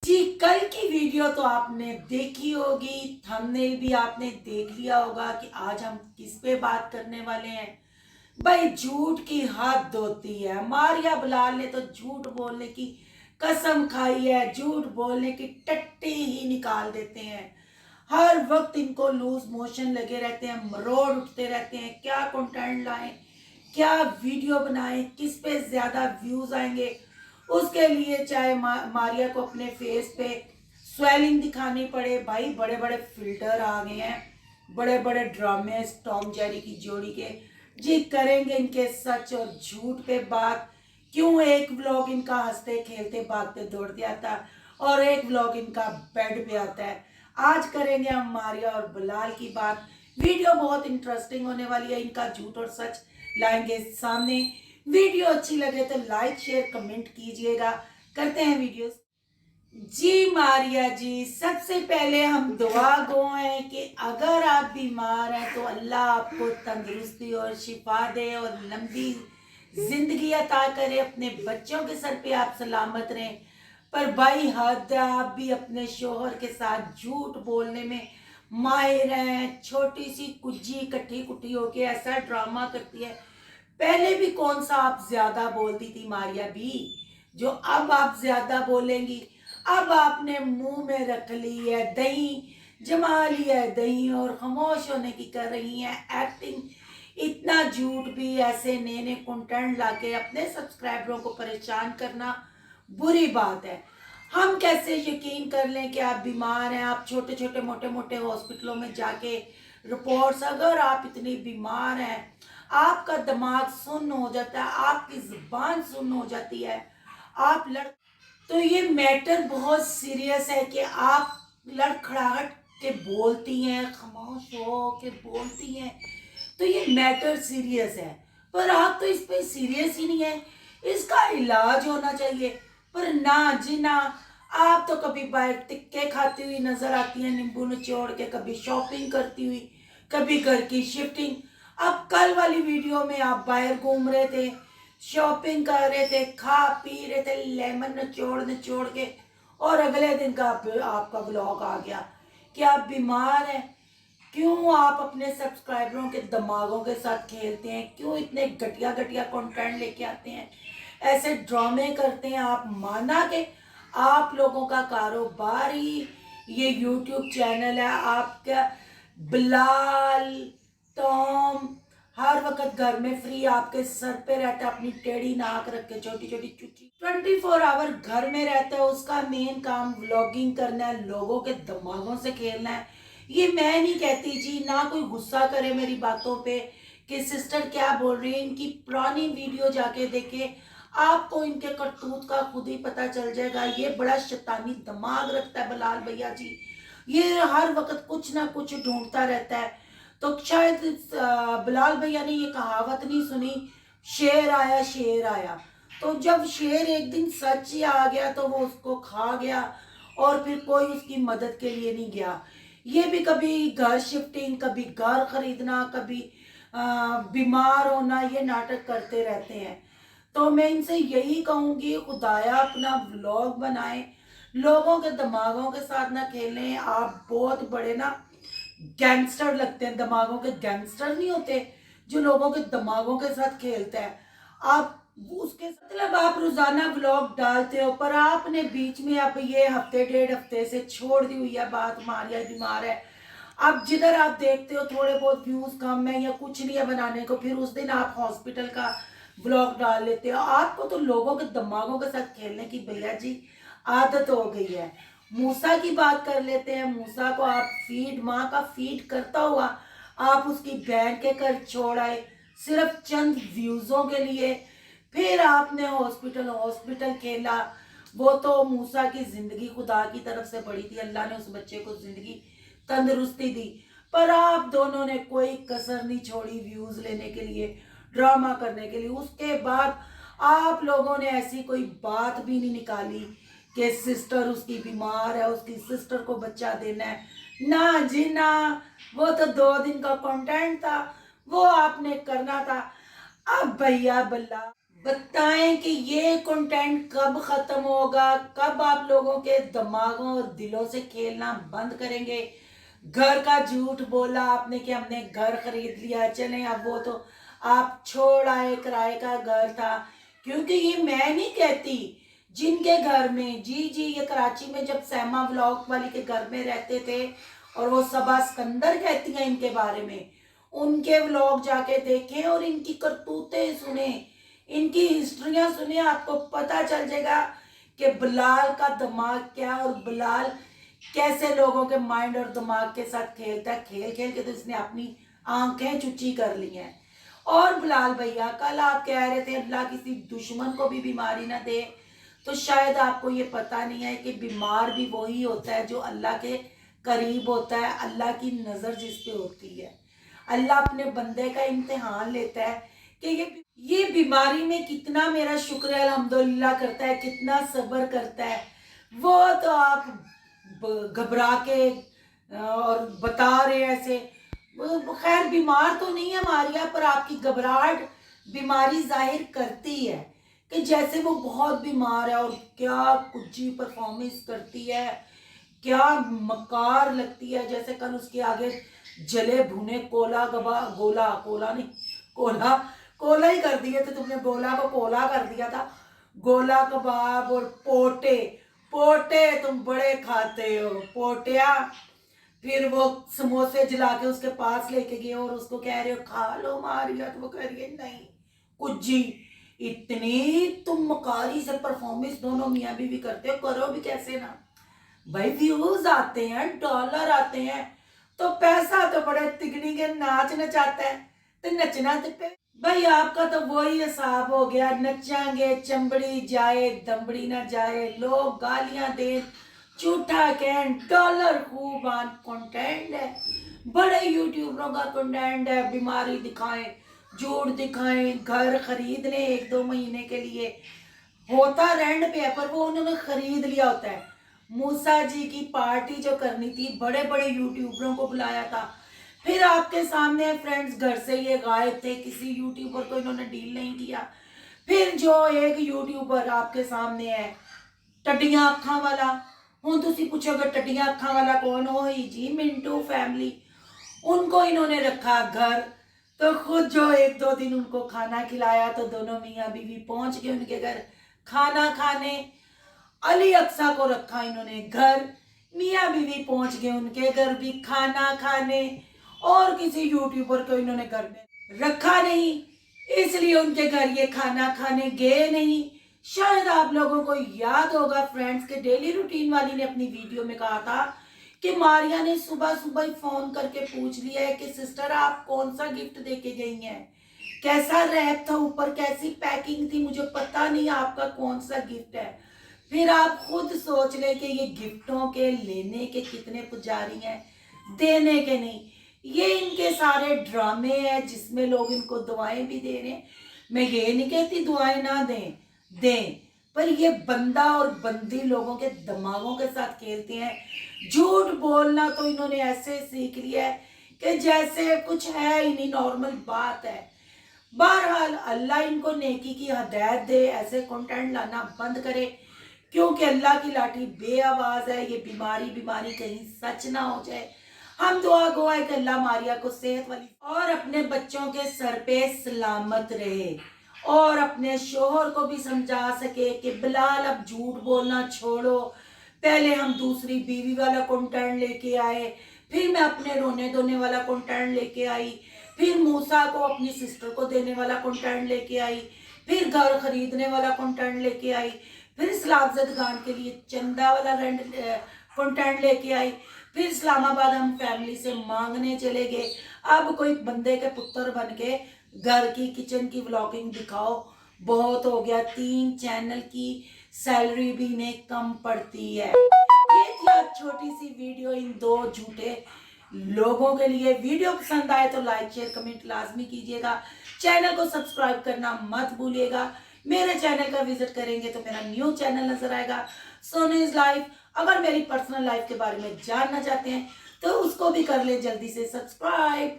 जी, कल की वीडियो तो आपने देखी होगी, थंबनेल भी आपने देख लिया होगा कि आज हम किस पे बात करने वाले हैं। भाई झूठ की हद होती है। मारिया बिलाल ने तो झूठ बोलने की कसम खाई है, झूठ बोलने की टट्टी ही निकाल देते हैं। हर वक्त इनको लूज मोशन लगे रहते हैं, मरोड़ उठते रहते हैं, क्या कंटेंट लाएं, क्या वीडियो बनाएं, किस पे ज्यादा व्यूज आएंगे। उसके लिए चाहे मारिया को अपने फेस पे स्वेलिंग दिखानी पड़े। भाई बड़े बड़े फिल्टर आ गए हैं, बड़े बड़े ड्रामे टॉम जेरी की जोड़ी के। जी करेंगे इनके सच और झूठ पे बात। क्यों एक व्लॉग इनका हंसते खेलते भागते दौड़ते आता है और एक व्लॉग इनका बेड पे आता है। आज करेंगे हम मारिया और बिलाल की बात। वीडियो बहुत इंटरेस्टिंग होने वाली है, इनका झूठ और सच लाएंगे सामने। वीडियो अच्छी लगे तो लाइक शेयर कमेंट कीजिएगा। करते हैं वीडियो। जी मारिया जी, सबसे पहले हम दुआ गो हैं कि अगर आप बीमार हैं तो अल्लाह आपको तंदुरुस्ती और शिफा दे और लंबी जिंदगी अता करे। अपने बच्चों के सर पे आप सलामत रहें। पर भाई हद है, आप भी अपने शोहर के साथ झूठ बोलने में माहिर हैं। छोटी सी कुज्जी इकट्ठी कुट्ठी होके ऐसा ड्रामा करती है। पहले भी कौन सा आप ज्यादा बोलती थी मारिया भी, जो अब आप ज्यादा बोलेंगी। अब आपने मुंह में रख ली है दही, जमा लिया है दही और खामोश होने की कर रही हैं एक्टिंग। इतना झूठ भी, ऐसे नए नए कंटेंट लाके अपने सब्सक्राइबरों को परेशान करना बुरी बात है। हम कैसे यकीन कर लें कि आप बीमार हैं। आप छोटे छोटे मोटे मोटे हॉस्पिटलों में जाके रिपोर्ट्स, अगर आप इतनी बीमार हैं, आपका दिमाग सुन्न हो जाता है, आपकी जुबान सुन्न हो जाती है, आप लड़ तो ये मैटर बहुत सीरियस है कि आप लड़खड़ाहट के बोलती हैं, खामोश हो के बोलती हैं, तो ये मैटर सीरियस है। पर आप तो इस पे सीरियस ही नहीं है। इसका इलाज होना चाहिए। पर ना जी ना, आप तो कभी बाहर टिक्के खाती हुई नजर आती हैं नींबू निचोड़ के, कभी शॉपिंग करती हुई, कभी घर की शिफ्टिंग। अब कल वाली वीडियो में आप बाहर घूम रहे थे, शॉपिंग कर रहे थे, खा पी रहे थे लेमन निचोड़ निचोड़ के, और अगले दिन का आपका ब्लॉग आ गया कि आप बीमार हैं। क्यों आप अपने सब्सक्राइबरों के दिमागों के साथ खेलते हैं? क्यों इतने घटिया घटिया कंटेंट लेके आते हैं, ऐसे ड्रामे करते हैं? आप माना कि आप लोगों का कारोबार ही ये यूट्यूब चैनल है आपका। बिलाल, टॉम हर वक्त घर में फ्री आपके सर पे रहता है, अपनी टेढ़ी नाक रख के, छोटी छोटी चुच्ची 24 आवर घर में रहता है। उसका मेन काम व्लॉगिंग करना है, लोगों के दिमागों से खेलना है। ये मैं नहीं कहती जी, ना कोई गुस्सा करे मेरी बातों पे कि सिस्टर क्या बोल रही है। इनकी पुरानी वीडियो जाके देखे, आपको इनके करतूत का खुद ही पता चल जाएगा। ये बड़ा शैतानी दिमाग रखता है बिलाल भैया जी। ये हर वक्त कुछ ना कुछ ढूंढता रहता है। तो शायद बिलाल भैया ने ये कहावत नहीं सुनी, शेर आया शेर आया। तो जब शेर एक दिन सच ही आ गया तो वो उसको खा गया और फिर कोई उसकी मदद के लिए नहीं गया। ये भी कभी घर शिफ्टिंग, कभी घर खरीदना, कभी बीमार होना, ये नाटक करते रहते हैं। तो मैं इनसे यही कहूंगी, खुदाया अपना व्लॉग बनाएं, लोगों के दिमागों के साथ ना खेलें। आप बहुत बड़े ना गैंगस्टर लगते हैं, दिमागों के गैंगस्टर नहीं होते जो लोगों के दिमागों के साथ खेलते हैं। आप उसके मतलब आप रोजाना व्लॉग डालते हो, पर आपने बीच में अब ये हफ्ते डेढ़ हफ्ते से छोड़ दी हुई है बात, मारिया बीमार है। अब जिधर आप देखते हो थोड़े बहुत व्यूज कम है या कुछ नहीं है बनाने को, फिर उस दिन आप हॉस्पिटल का व्लॉग डाल लेते हो। आपको तो लोगों के दिमागों के साथ खेलने की भैया जी आदत हो गई है। मूसा की बात कर लेते हैं। मूसा को आप फीड, माँ का फीड करता हुआ आप उसकी बहन के घर छोड़ आए सिर्फ चंद व्यूजों के लिए। फिर आपने हॉस्पिटल हॉस्पिटल खेला। वो तो मूसा की जिंदगी खुदा की तरफ से पड़ी थी, अल्लाह ने उस बच्चे को जिंदगी तंदुरुस्ती दी। पर आप दोनों ने कोई कसर नहीं छोड़ी व्यूज लेने के लिए, ड्रामा करने के लिए। उसके बाद आप लोगों ने ऐसी कोई बात भी नहीं निकाली कि सिस्टर उसकी बीमार है, उसकी सिस्टर को बच्चा देना है। ना जी ना, वो तो 2 दिन का कंटेंट था, वो आपने करना था। अब भैया बल्ला बताएं कि ये कंटेंट कब खत्म होगा, कब आप लोगों के दिमागों और दिलों से खेलना बंद करेंगे। घर का झूठ बोला आपने कि हमने घर खरीद लिया, चलें अब वो तो आप छोड़ आए, किराए का घर था। क्योंकि ये मैं नहीं कहती, जिनके घर में जी ये कराची में जब सैमा व्लॉग वाली के घर में रहते थे और वो सबा सिकंदर कहती हैं इनके बारे में, उनके व्लॉग जाके देखें और इनकी करतूतें सुने, इनकी हिस्ट्रियां सुने, आपको पता चल जाएगा कि बिलाल का दिमाग क्या है और बिलाल कैसे लोगों के माइंड और दिमाग के साथ खेलता है। खेल खेल के तो इसने अपनी आंखें चुच्ची कर ली हैं। और बिलाल भैया, कल आप कह रहे थे अल्लाह किसी दुश्मन को भी बीमारी ना दे, तो शायद आपको ये पता नहीं है कि बीमार भी वही होता है जो अल्लाह के करीब होता है, अल्लाह की नज़र जिस पे होती है। अल्लाह अपने बंदे का इम्तिहान लेता है कि ये बीमारी में कितना मेरा शुक्र है अल्हम्दुलिल्लाह करता है, कितना सब्र करता है। वो तो आप घबरा के और बता रहे हैं ऐसे। खैर बीमार तो नहीं है मारिया, पर आपकी घबराहट बीमारी जाहिर करती है कि जैसे वो बहुत बीमार है और क्या कुछ परफॉर्मेंस करती है, क्या मकार लगती है। जैसे कल उसके आगे जले भुने कोला गबा गोला, कोला नहीं, कोला कोला ही कर दिए थे तुमने, गोला को कोला कर दिया था। गोला कबाब और पोटे, पोटे तुम बड़े खाते हो पोटिया। फिर वो समोसे जला के उसके पास लेके गए और उसको कह रहे हो खा लो मारिया, तो वो कह रही है नहीं कुछ जी। इतनी तुम मकारी से परफॉर्मेंस दोनों मियाँ बीवी करते हो, करो भी कैसे ना भाई। व्यूज आते हैं, डॉलर आते हैं, तो पैसा तो बड़े तिगड़ी के नाच नचाता है, तो नचना तो पे भाई आपका तो वही हिसाब हो गया। नचांगे चंबड़ी जाए दमड़ी ना जाए, लोग गालियां दे, झूठा कहन, डॉलर खूब आन, कंटेंट है बड़े यूट्यूबरों का कंटेंट है। बीमारी दिखाएं, झूठ दिखाएं, घर खरीद लें 1-2 महीने के लिए, होता रेंट पे है पर वो उन्होंने खरीद लिया होता है। मूसा जी की पार्टी जो करनी थी, बड़े बड़े यूट्यूबरों को बुलाया था, फिर आपके सामने फ्रेंड्स घर से ये गायब थे, किसी यूट्यूबर को इन्होंने डील नहीं किया। फिर जो एक यूट्यूबर आपके सामने है टड्डियां अखा वाला, हूँ तुसी पूछोगे टड्डियां अखा वाला कौन हो ही जी, मिंटू फैमिली, उनको इन्होंने रखा घर। तो खुद जो 1-2 दिन उनको खाना खिलाया, तो दोनों मियाँ बीवी पहुंच गए उनके घर खाना खाने। अली अक्सा को रखा इन्होंने घर, मियाँ बीवी पहुंच गए उनके घर भी खाना खाने, और किसी यूट्यूबर को इन्होंने घर में रखा नहीं, इसलिए उनके घर ये खाना खाने गए नहीं। शायद आप लोगों को याद होगा फ्रेंड्स के डेली रूटीन वाली ने अपनी वीडियो में कहा था कि मारिया ने सुबह सुबह ही फोन करके पूछ लिया है कि सिस्टर आप कौन सा गिफ्ट देके गई हैं, कैसा रैप था ऊपर, कैसी पैकिंग थी, मुझे पता नहीं आपका कौन सा गिफ्ट है। फिर आप खुद सोच ले कि ये गिफ्टों के लेने के कितने पुजारी हैं, देने के नहीं। ये इनके सारे ड्रामे हैं जिसमें लोग इनको दुआएं भी दे रहे हैं। मैं ये नहीं कहती दुआएं ना दें, दें, पर ये बंदा और बंदी लोगों के दिमागों के साथ खेलते हैं। झूठ बोलना तो इन्होंने ऐसे सीख लिया है कि जैसे कुछ है ही नहीं, नॉर्मल बात है। बहरहाल अल्लाह इनको नेकी की हदायत दे, ऐसे कंटेंट लाना बंद करे, क्योंकि अल्लाह की लाठी बेआवाज है। ये बीमारी बीमारी कहीं सच ना हो जाए। हम दुआ गो है कि अल्लाह मारिया को सेहत वाली और अपने बच्चों के सर पे सलामत रहे, और अपने शोहर को भी समझा सके कि बिलाल अब झूठ बोलना छोड़ो। पहले हम दूसरी बीवी वाला कंटेंट लेके आए, फिर मैं अपने रोने धोने वाला कंटेंट लेके आई, फिर मूसा को अपनी सिस्टर को देने वाला कंटेंट लेके आई, फिर घर खरीदने वाला कंटेंट लेके आई, फिर सलाबजद खान के लिए चंदा वाला रेंट कंटेंट लेके आई, फिर इस्लामाबाद हम फैमिली से मांगने चले गए। अब कोई बंदे के पुत्र बन के घर की किचन की व्लॉगिंग दिखाओ, बहुत हो गया। 3 चैनल की सैलरी भी इन्हें कम पड़ती है। ये थी आज छोटी सी वीडियो इन 2 झूठे लोगों के लिए। वीडियो पसंद आए तो लाइक शेयर कमेंट लाजमी कीजिएगा, चैनल को सब्सक्राइब करना मत भूलिएगा। मेरे चैनल का विजिट करेंगे तो मेरा न्यू चैनल नजर आएगा, सोनीज लाइफ। अगर मेरी पर्सनल लाइफ के बारे में जानना चाहते हैं तो उसको भी कर ले जल्दी से सब्सक्राइब।